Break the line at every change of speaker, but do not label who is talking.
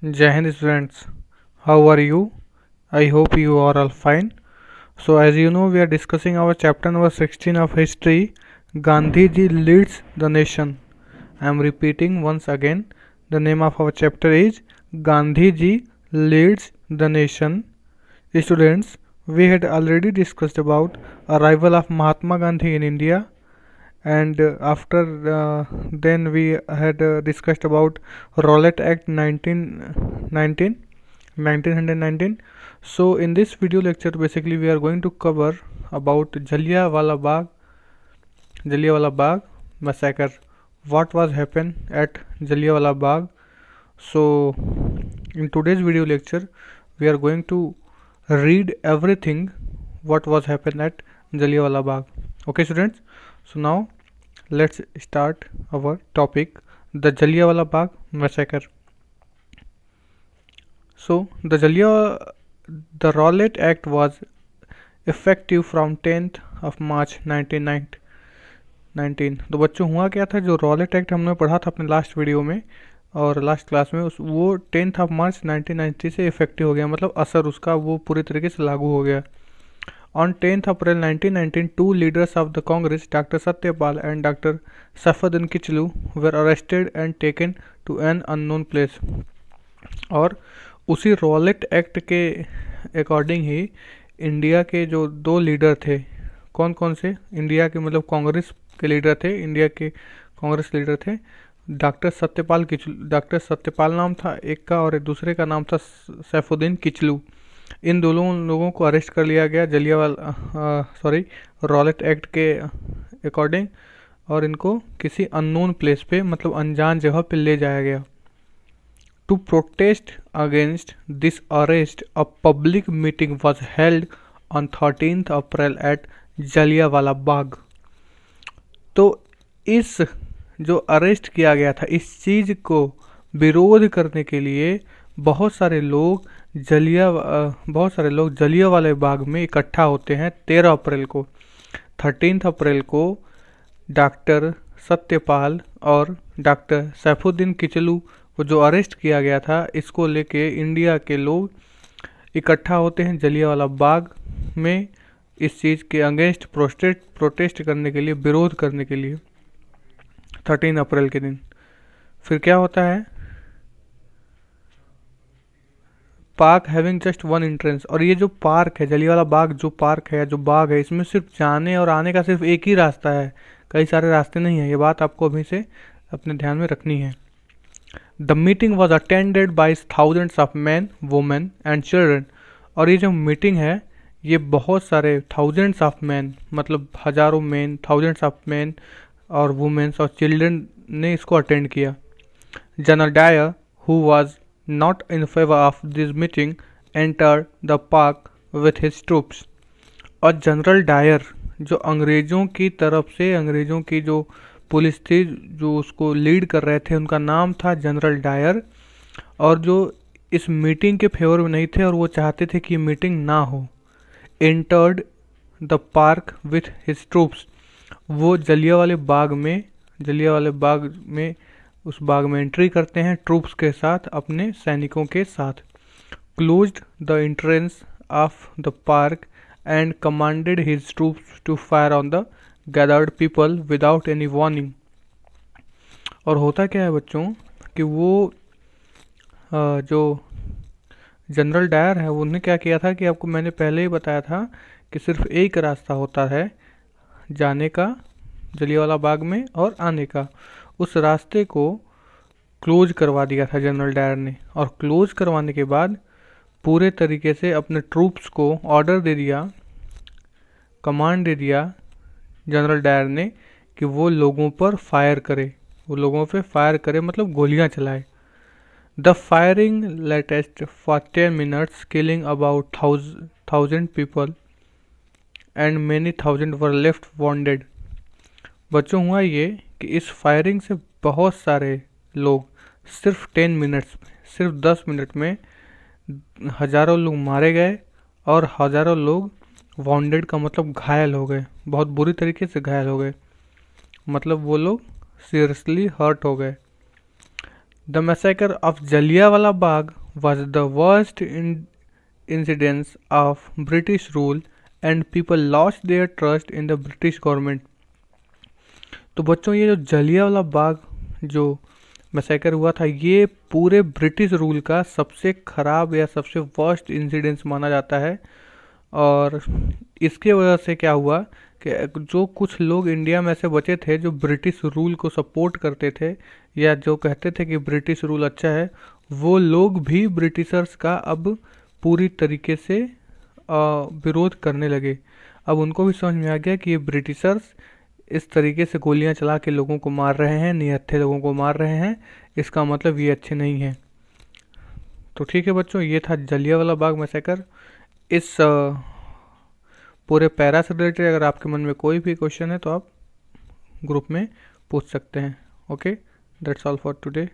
Jai Hind students, how are you? I hope you are all fine. So, as you know, we are discussing our chapter number 16 of history. Gandhi ji leads the nation. I am repeating once again. The name of our chapter is Gandhi ji leads the nation. Students, we had already discussed about arrival of Mahatma Gandhi in India, and after then we had discussed about Rowlatt Act 1919. So in this video lecture basically we are going to cover about Jallianwala Bagh massacre. What was happened at Jallianwala Bagh? So in today's video lecture we are going to read everything what was happened at Jallianwala Bagh. Okay students, so now let's start our topic, the Jallianwala Bagh massacre. So the Rowlatt Act was effective from 10th of March 1919. तो बच्चों हुआ क्या था, जो Rowlatt act हमने पढ़ा था अपने लास्ट वीडियो में और लास्ट क्लास में, वो 10th ऑफ मार्च 1990 से इफेक्टिव हो गया, मतलब असर उसका वो पूरी तरीके से लागू हो गया. On 10th April 1919, two leaders of the Congress, Dr. Satyapal and Dr. Saifuddin Kichlu, were arrested and taken to an unknown place. और उसी रॉलेट एक्ट के अकॉर्डिंग ही इंडिया के जो दो लीडर थे, कौन कौन से, इंडिया के मतलब कांग्रेस के लीडर थे, इंडिया के कांग्रेस लीडर थे, डॉक्टर सत्यपाल नाम था एक का और दूसरे का नाम था सैफुद्दीन किचलू. इन दोनों लोगों को अरेस्ट कर लिया गया रॉलेट एक्ट के अकॉर्डिंग, और इनको किसी अननोन प्लेस पे मतलब अनजान जगह पे ले जाया गया. To protest against this arrest a public meeting was held on 13th April at Jallianwala Bagh. तो इस जो अरेस्ट किया गया था, इस चीज़ को विरोध करने के लिए बहुत सारे लोग जलियांवाला बाग में इकट्ठा होते हैं 13 अप्रैल को. 13 अप्रैल को डॉक्टर सत्यपाल और डॉक्टर सैफुद्दीन किचलू को जो अरेस्ट किया गया था, इसको लेके इंडिया के लोग इकट्ठा होते हैं जलियांवाला बाग में इस चीज़ के अगेंस्ट प्रोटेस्ट करने के लिए, विरोध करने के लिए 13 अप्रैल के दिन. फिर क्या होता है, park having just one entrance, और ये जो पार्क है जलियांवाला बाग, जो पार्क है, जो बाग है, इसमें सिर्फ जाने और आने का सिर्फ एक ही रास्ता है, कई सारे रास्ते नहीं है. ये बात आपको अभी से अपने ध्यान में रखनी है. The meeting was attended by thousands of man, women and children, और ये जो मीटिंग है ये बहुत सारे थाउजेंड्स ऑफ मैन मतलब हजारों मैन, थाउजेंड्स ऑफ मैन और वुमेन्स और चिल्ड्रन ने इसको अटेंड किया. General Dyer who was not in favor of this meeting entered the park with his troops. और जनरल डायर जो अंग्रेज़ों की तरफ से, अंग्रेज़ों की जो पुलिस थी जो उसको लीड कर रहे थे, उनका नाम था जनरल डायर, और जो इस मीटिंग के फेवर में नहीं थे और वो चाहते थे कि मीटिंग ना हो. Entered the park with his troops, वो जलियांवाला बाग में उस बाग में एंट्री करते हैं ट्रूप्स के साथ, अपने सैनिकों के साथ. Closed the entrance of the park and commanded his troops to fire on the gathered people without any warning. और होता क्या है बच्चों कि वो जो जनरल डायर है उन्होंने क्या किया था कि आपको मैंने पहले ही बताया था कि सिर्फ एक रास्ता होता है जाने का जलियांवाला बाग में और आने का. उस रास्ते को क्लोज करवा दिया था जनरल डायर ने, और क्लोज करवाने के बाद पूरे तरीके से अपने ट्रूप्स को ऑर्डर दे दिया, कमांड दे दिया जनरल डायर ने कि वो लोगों पर फायर करे, मतलब गोलियां चलाए. The firing latest for 10 minutes killing about 1000 people and many thousand were left wounded. बच्चों हुआ ये कि इस फायरिंग से बहुत सारे लोग सिर्फ 10 मिनट्स में, सिर्फ 10 मिनट में हज़ारों लोग मारे गए और हज़ारों लोग वॉन्डेड का मतलब घायल हो गए, बहुत बुरी तरीके से घायल हो गए, मतलब वो लोग सीरियसली हर्ट हो गए. The massacre of Jallianwala Bagh was the worst incidence of British rule and people lost their trust in the British government। तो बच्चों ये जो जलियांवाला बाग जो मैसेकर हुआ था ये पूरे ब्रिटिश रूल का सबसे खराब या सबसे वर्स्ट इंसिडेंस माना जाता है। और इसके वजह से क्या हुआ कि जो कुछ लोग इंडिया में से बचे थे जो ब्रिटिश रूल को सपोर्ट करते थे या जो कहते थे कि ब्रिटिश रूल अच्छा है, वो लोग भी ब्रिटिशर्स का अब पूरी तरीके से विरोध करने लगे। अब उनको भी समझ में आ गया कि ये ब्रिटिशर्स इस तरीके से गोलियां चला के लोगों को मार रहे हैं, निहत्थे लोगों को मार रहे हैं, इसका मतलब ये अच्छे नहीं हैं। तो ठीक है बच्चों, ये था जलियांवाला बाग मैसेकर। इस पूरे पैरा से रिलेटेड अगर आपके मन में कोई भी क्वेश्चन है तो आप ग्रुप में पूछ सकते हैं। Okay, that's all for today.